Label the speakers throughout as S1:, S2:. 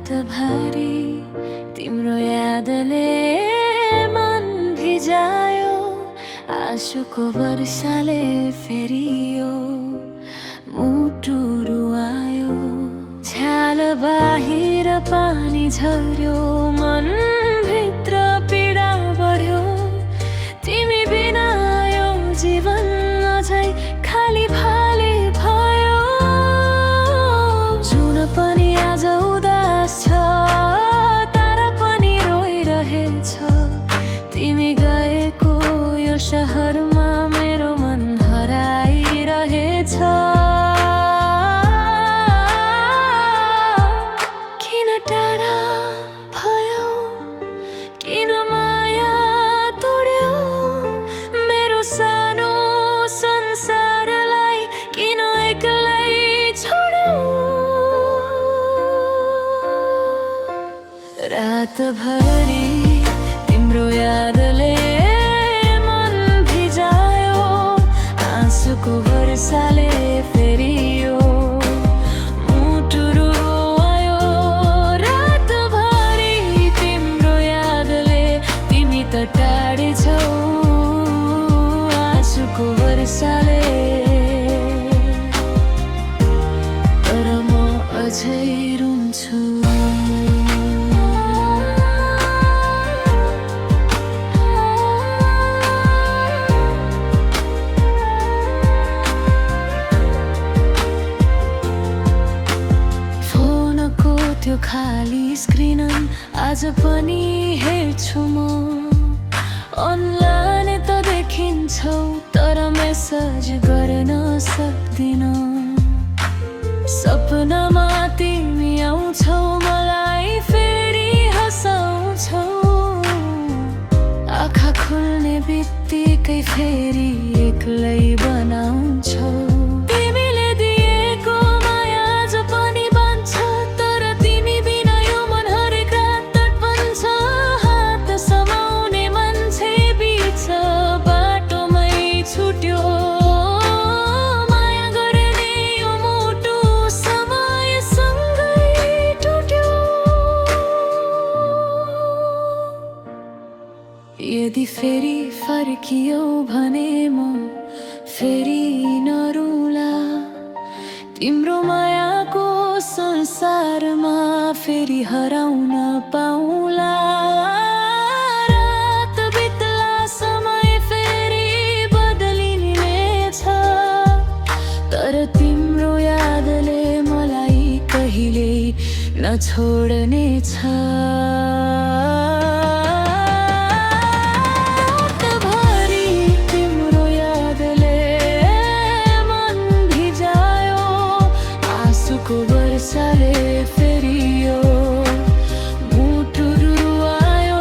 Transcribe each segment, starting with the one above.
S1: रातभरि तिम्रो यादले मन भिजायो, आँसुको वर्षाले फेरियो मुटु रुवायो। छाल बाहिर पानी झर्यो, मन भित्र पीडा बढ्यो। तिमी बिना यो जीवन अझै खाली फाली भयो। जुन पनि आज उदास छ, तारा पनि रोइरहेछ। तिमी गएको यो शहरमा मेरो मन हराइरहेछ। किन टाढा भयो, किन माया तोड्यो, मेरो सानो संसारलाई किन एक्लै छोड्यो। रातभरि तिम्रो यादले मन भिजायो, आँसुको वर्षाले फेरियो मुटु रुवायो। रातभरि तिम्रो यादले, तिमी त टाढी छौ, आँसुको वर्षाले। तर म अझै रुन्छु। त्यो खाली स्क्रिन आज पनि हेर्छु म। अनलाइन त देखिन्छौ, तर मेसेज गर्न सक्दिन। सपनामा तिमी आउँछौ, मलाई फेरि हँसाउँछौ। आँखा खुल्ने बित्तिकै फेरि एक्लै बनाउँछौ। यदि फेरि फर्कियौ भने म फेरि नरुला। तिम्रो मायाको संसारमा फेरि हराउन पाउला। रात बित्ला, समय फेरि बदलिनेछ, तर तिम्रो यादले मलाई कहिल्यै नछोड्नेछ। को वर्षाले फेरियो मुटु रुवायो।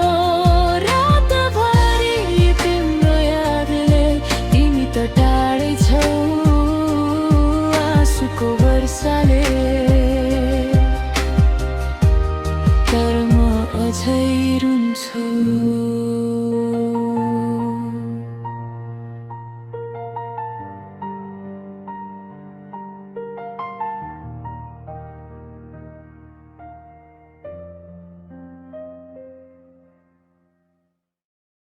S1: रातभरि तिम्रो यादले, तिमी त टाढै छौ, आँसुको वर्षाले। तर म अझै रुन्छु।